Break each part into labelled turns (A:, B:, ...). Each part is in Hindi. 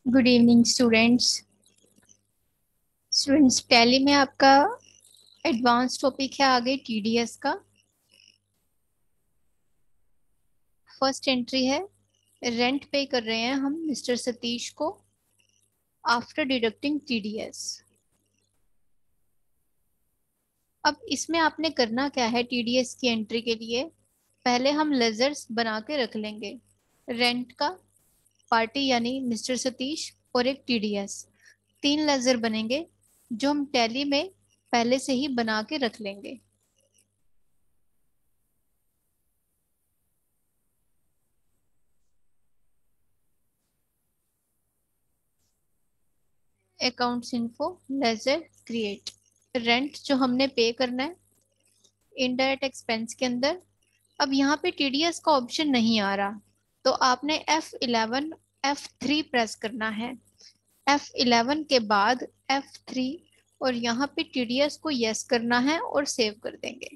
A: Good evening students. टैली में आपका एडवांस टॉपिक है आगे टीडीएस का। फर्स्ट एंट्री है, रेंट पे कर रहे हैं हम मिस्टर सतीश को आफ्टर डिडक्टिंग टीडीएस। अब इसमें आपने करना क्या है, टीडीएस की एंट्री के लिए पहले हम लेजर्स बना के रख लेंगे। रेंट का, पार्टी यानी मिस्टर सतीश और एक टीडीएस, तीन लेजर बनेंगे जो हम टैली में पहले से ही बना के रख लेंगे। Accounts info, laser create. Rent जो हमने पे करना है इनडायरेक्ट एक्सपेंस के अंदर। अब यहाँ पे टीडीएस का ऑप्शन नहीं आ रहा, तो आपने F11 F3 प्रेस करना है। F11 के बाद F3 और यहाँ पे टीडीएस को यस करना है और सेव कर देंगे।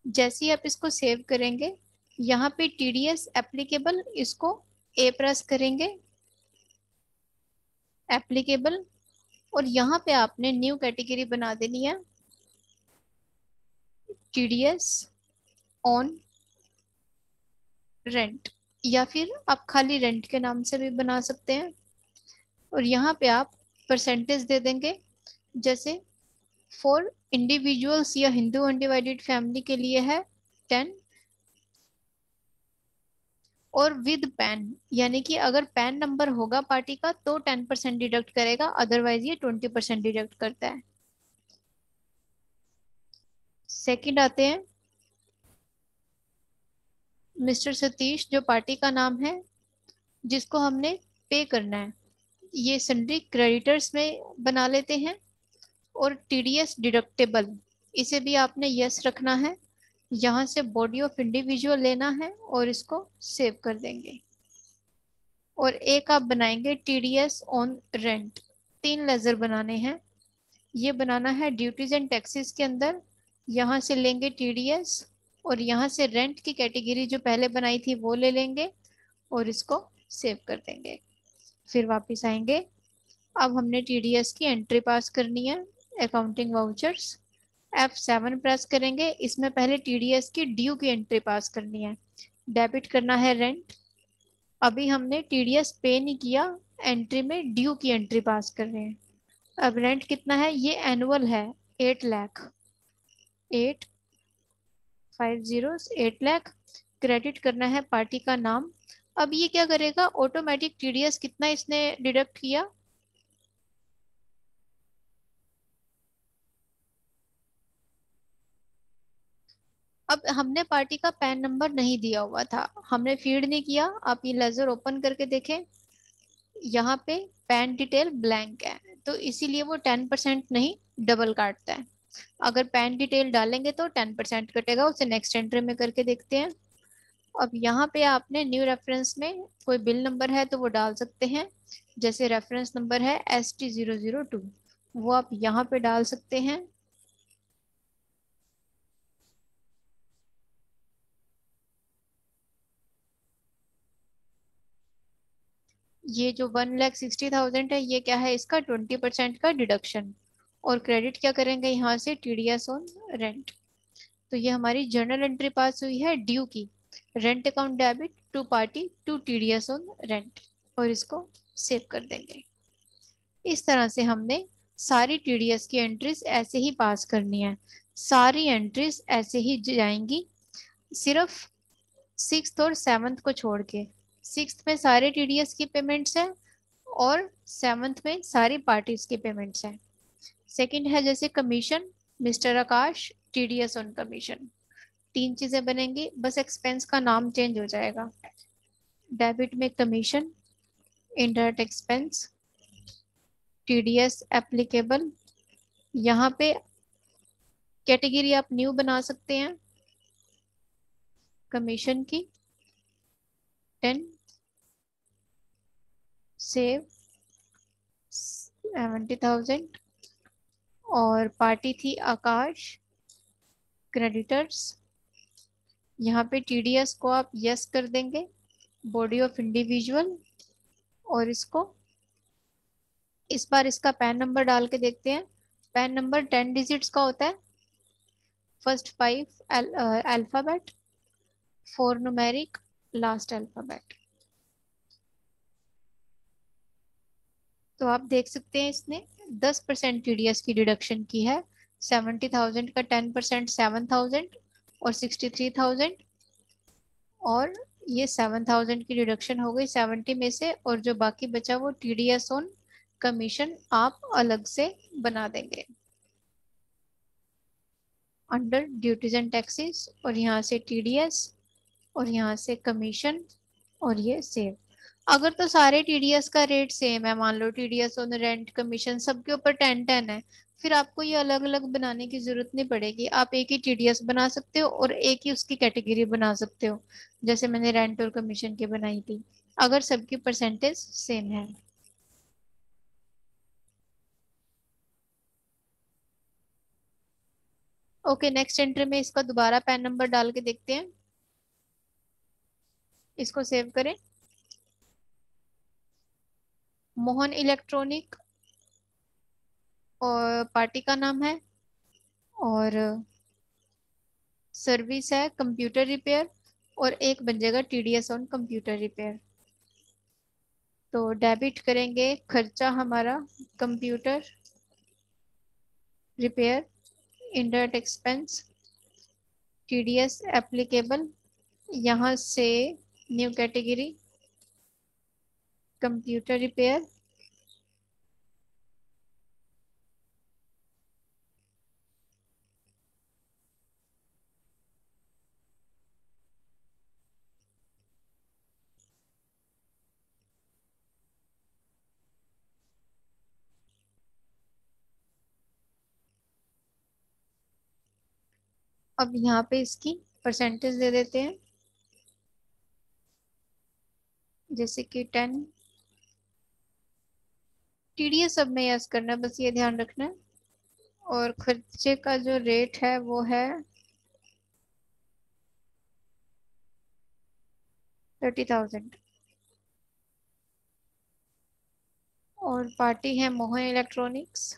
A: जैसे ही आप इसको सेव करेंगे, यहाँ पे टीडीएस एप्लीकेबल, इसको ए प्रेस करेंगे, एप्लीकेबल, और यहाँ पे आपने न्यू कैटेगरी बना देनी है, टीडीएस ऑन रेंट, या फिर आप खाली रेंट के नाम से भी बना सकते हैं। और यहाँ पे आप परसेंटेज दे देंगे, जैसे फॉर इंडिविजुअल्स या हिंदू अनडिवाइडेड फैमिली के लिए है 10, और विद पैन, यानी कि अगर पैन नंबर होगा पार्टी का तो 10% डिडक्ट करेगा, अदरवाइज ये 20% डिडक्ट करता है। सेकंड आते हैं, मिस्टर सतीश जो पार्टी का नाम है जिसको हमने पे करना है, ये सन्ड्री क्रेडिटर्स में बना लेते हैं। और टीडीएस डिडक्टेबल, इसे भी आपने यस रखना है। यहाँ से बॉडी ऑफ इंडिविजुअल लेना है और इसको सेव कर देंगे। और एक आप बनाएंगे टीडीएस ऑन रेंट, तीन लेजर बनाने हैं। ये बनाना है ड्यूटीज एंड टैक्सेस के अंदर। यहाँ से लेंगे टीडीएस और यहाँ से रेंट की कैटेगरी जो पहले बनाई थी वो ले लेंगे और इसको सेव कर देंगे। फिर वापस आएंगे। अब हमने टीडीएस की एंट्री पास करनी है, अकाउंटिंग वाउचर्स। F7 प्रेस करेंगे, इसमें पहले टीडीएस की ड्यू की एंट्री पास करनी है। डेबिट करना है रेंट, अभी हमने टीडीएस पे नहीं किया, एंट्री में ड्यू की एंट्री पास कर रहे हैं। अब रेंट कितना है, ये एनुअल है 8 लाख, 8 क्रेडिट करना है पार्टी का नाम। अब ये क्या करेगा, ऑटोमेटिक टीडीएस कितना इसने डिडक्ट किया, अब हमने पार्टी का पैन नंबर नहीं दिया हुआ था, हमने फीड नहीं किया। आप ये लेजर ओपन करके देखें, यहाँ पे पैन डिटेल ब्लैंक है, तो इसीलिए वो 10% नहीं डबल काटता है। अगर पैन डिटेल डालेंगे तो 10% कटेगा। उसे नेक्स्ट एंट्री में करके देखते हैं। अब यहाँ पे आपने न्यू रेफरेंस में कोई बिल नंबर है तो वो डाल सकते हैं, जैसे रेफरेंस नंबर है ST002, वो आप यहाँ पे डाल सकते हैं। ये जो 1,60,000 है, ये क्या है, इसका 20% का डिडक्शन। और क्रेडिट क्या करेंगे यहाँ से, टीडीएस ऑन रेंट। तो ये हमारी जर्नल एंट्री पास हुई है ड्यू की, rent account debit to party to TDS on rent, और इसको सेव कर देंगे। इस तरह से हमने सारी टीडीएस की एंट्रीज ऐसे ही पास करनी है, सारी एंट्रीज ऐसे ही जाएंगी, सिर्फ सिक्स्थ और सेवन्थ को छोड़ के। सिक्स्थ में सारे टीडीएस की पेमेंट्स हैं और सेवन्थ में सारी पार्टीज की पेमेंट्स हैं। सेकंड है जैसे commission, mister Akash TDS on commission, तीन चीजें बनेंगी, बस एक्सपेंस का नाम चेंज हो जाएगा। डेबिट में commission, indirect expense, TDS applicable, यहाँ पे कैटेगरी आप न्यू बना सकते हैं, कमीशन की 10, सेव 70,000, और पार्टी थी आकाश, क्रेडिटर्स, यहाँ पे टीडीएस को आप यस कर देंगे, बॉडी ऑफ इंडिविजुअल, और इसको इस बार इसका पैन नंबर डाल के देखते हैं। पैन नंबर 10 डिजिट्स का होता है। First 5 alphabet, 4 numeric, last alphabet. तो आप देख सकते हैं इसने 10% टीडीएस की डिडक्शन की है। 70,000 का 10% 7,000 और 63,000। और ये 7,000 की डिडक्शन हो गई 70 में से, और जो बाकी बचा वो टीडीएस ऑन कमीशन आप अलग से बना देंगे अंडर ड्यूटीज एंड टैक्सेस, और यहाँ से टीडीएस और यहाँ से कमीशन और ये सेव। अगर तो सारे टीडीएस का रेट सेम है, मान लो टीडीएस ऑन रेंट कमीशन सबके ऊपर 10-10 है, फिर आपको ये अलग अलग बनाने की जरूरत नहीं पड़ेगी। आप एक ही टीडीएस बना सकते हो और एक ही उसकी कैटेगरी बना सकते हो, जैसे मैंने रेंट और कमीशन की बनाई थी, अगर सबकी परसेंटेज सेम है। ओके, नेक्स्ट एंट्री में इसका दोबारा पैन नंबर डाल के देखते हैं। इसको सेव करें। मोहन इलेक्ट्रॉनिक और पार्टी का नाम है, और सर्विस है कंप्यूटर रिपेयर, और एक बन जाएगा टीडीएस ऑन कंप्यूटर रिपेयर। तो डेबिट करेंगे खर्चा हमारा computer repair, indirect expense, TDS applicable, यहाँ से न्यू कैटेगरी कंप्यूटर रिपेयर। अब यहाँ पे इसकी परसेंटेज दे देते हैं, जैसे कि 10। टीडीएस सब में यस करना है, बस ये ध्यान रखना है। और खर्चे का जो रेट है वो है 30,000। और पार्टी है मोहन इलेक्ट्रॉनिक्स,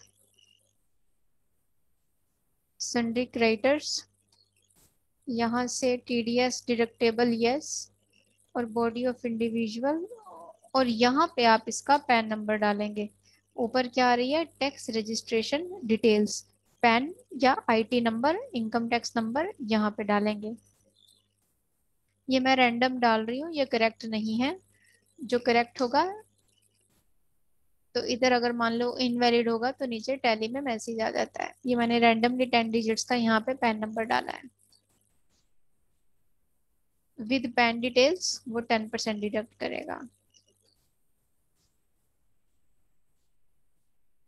A: सन्ड्री क्रेडिटर्स, यहाँ से टीडीएस डिडक्टेबल यस, और बॉडी ऑफ इंडिविजुअल, और यहाँ पे आप इसका पैन नंबर डालेंगे। ऊपर क्या आ रही है, टैक्स रजिस्ट्रेशन डिटेल्स, पैन या IT number, income tax number यहाँ पे डालेंगे। ये मैं रैंडम डाल रही हूँ, ये करेक्ट नहीं है। जो करेक्ट होगा, तो इधर अगर मान लो इनवैलिड होगा तो नीचे टैली में मैसेज आ जाता है। ये मैंने रैंडमली 10 डिजिट्स का यहाँ पे पैन नंबर डाला है। विद पैन डिटेल्स वो 10% डिडक्ट करेगा।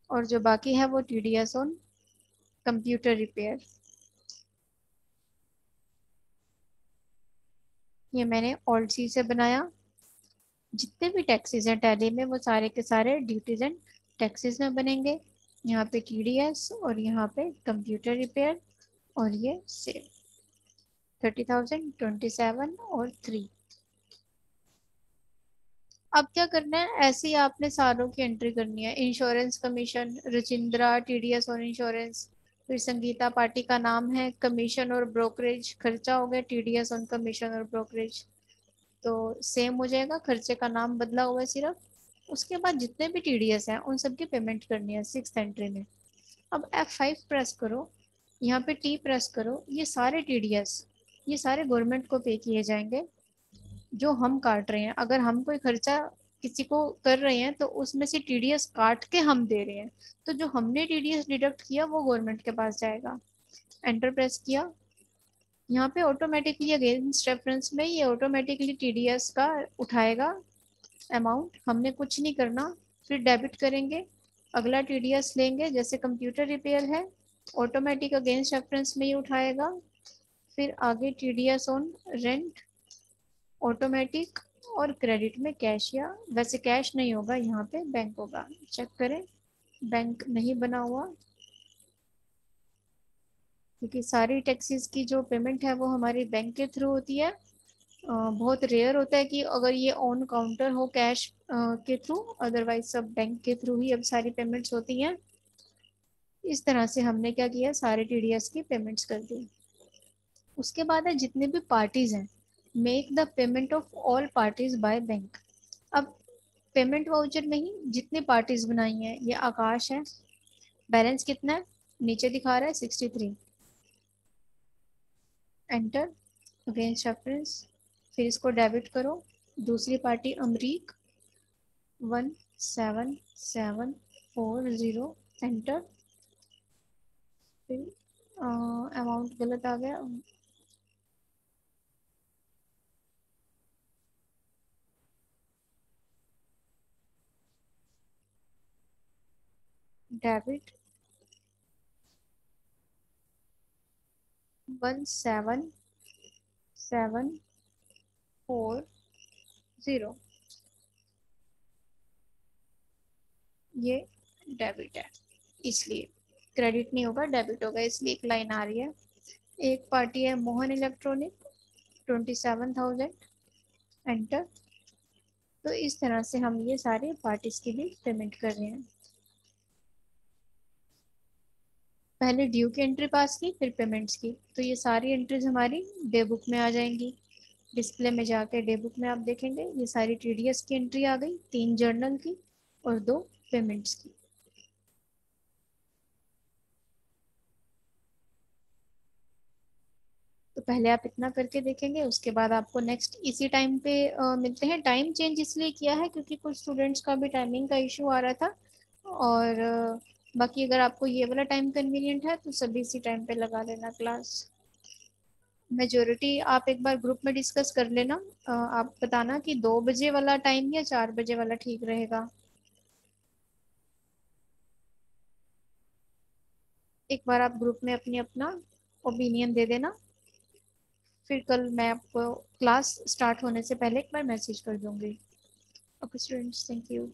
A: और जो बाकी है वो टीडीएस ऑन कंप्यूटर रिपेयर। ये मैंने ऑल्ट सी से बनाया। जितने भी टैक्सेस हैं टैली में वो सारे के सारे ड्यूटीज एंड टैक्सेस में बनेंगे। यहाँ पे टीडीएस और यहाँ पे कंप्यूटर रिपेयर, और ये सेव 30,000, 27 और 3। अब क्या करना है, ऐसे ही आपने सारों की एंट्री करनी है। इंश्योरेंस कमीशन रुचिंद्रा टीडीएस और इंश्योरेंस, फिर संगीता पार्टी का नाम है, कमीशन और ब्रोकरेज खर्चा हो गया, टीडीएस ऑन कमीशन और ब्रोकरेज तो सेम हो जाएगा, खर्चे का नाम बदला हुआ है सिर्फ। उसके बाद जितने भी टीडीएस हैं उन सबकी पेमेंट करनी है 6th एंट्री में। अब F5 प्रेस करो, यहाँ पे टी प्रेस करो, ये सारे टीडीएस ये सारे गवर्नमेंट को पे किए जाएंगे जो हम काट रहे हैं। अगर हम कोई खर्चा किसी को कर रहे हैं तो उसमें से टीडीएस काट के हम दे रहे हैं, तो जो हमने टीडीएस डिडक्ट किया वो गवर्नमेंट के पास जाएगा। एंटर प्रेस किया, यहाँ पे ऑटोमेटिकली अगेंस्ट रेफरेंस में ये ऑटोमेटिकली टीडीएस का उठाएगा अमाउंट, हमने कुछ नहीं करना। फिर डेबिट करेंगे, अगला टीडीएस लेंगे, जैसे कंप्यूटर रिपेयर है, ऑटोमेटिक अगेंस्ट रेफरेंस में ही उठाएगा। फिर आगे टीडीएस ऑन रेंट ऑटोमेटिक, और क्रेडिट में कैश, या वैसे कैश नहीं होगा यहाँ पे बैंक होगा, चेक करें। बैंक नहीं बना हुआ, क्योंकि सारी टैक्सेस की जो पेमेंट है वो हमारी बैंक के थ्रू होती है। बहुत रेयर होता है कि अगर ये ऑन काउंटर हो कैश के थ्रू, अदरवाइज सब बैंक के थ्रू ही अब सारी पेमेंट्स होती हैं। इस तरह से हमने क्या किया, सारे टीडीएस की पेमेंट्स कर दी। उसके बाद है जितने भी पार्टीज हैं, make the payment of all parties by bank. अब पेमेंट वाउचर में ही जितने पार्टीज बनाई हैं, ये आकाश है, बैलेंस कितना है नीचे दिखा रहा है 63, एंटर, अगेंस्ट रेफरेंस, फिर इसको डेबिट करो। दूसरी पार्टी अमरीक 17740, एंटर, फिर अमाउंट गलत आ गया, डेबिट 17740, ये डेबिट है, इसलिए क्रेडिट नहीं होगा डेबिट होगा, इसलिए एक लाइन आ रही है। एक पार्टी है मोहन इलेक्ट्रॉनिक 27,000, एंटर। तो इस तरह से हम ये सारे पार्टीज की भी पेमेंट कर रहे हैं। पहले ड्यू की एंट्री पास की, फिर पेमेंट्स की, तो ये सारी एंट्रीज हमारी डे बुक में आ जाएंगी। डिस्प्ले में जाके डे बुक में आप देखेंगे ये सारी टीडीएस की एंट्री आ गई, 3 जर्नल की और 2 पेमेंट्स की। तो पहले आप इतना करके देखेंगे, उसके बाद आपको नेक्स्ट इसी टाइम पे मिलते हैं। टाइम चेंज इसलिए किया है क्योंकि कुछ स्टूडेंट्स का भी टाइमिंग का इशू आ रहा था, और बाकी अगर आपको ये वाला टाइम कन्वीनियंट है तो सभी इसी टाइम पे लगा लेना क्लास। मेजोरिटी आप एक बार ग्रुप में डिस्कस कर लेना। आप बताना कि 2 बजे वाला टाइम या 4 बजे वाला ठीक रहेगा। एक बार आप ग्रुप में अपनी अपना ओपिनियन दे देना, फिर कल मैं आपको क्लास स्टार्ट होने से पहले एक बार मैसेज कर दूंगी। Okay students, thank you.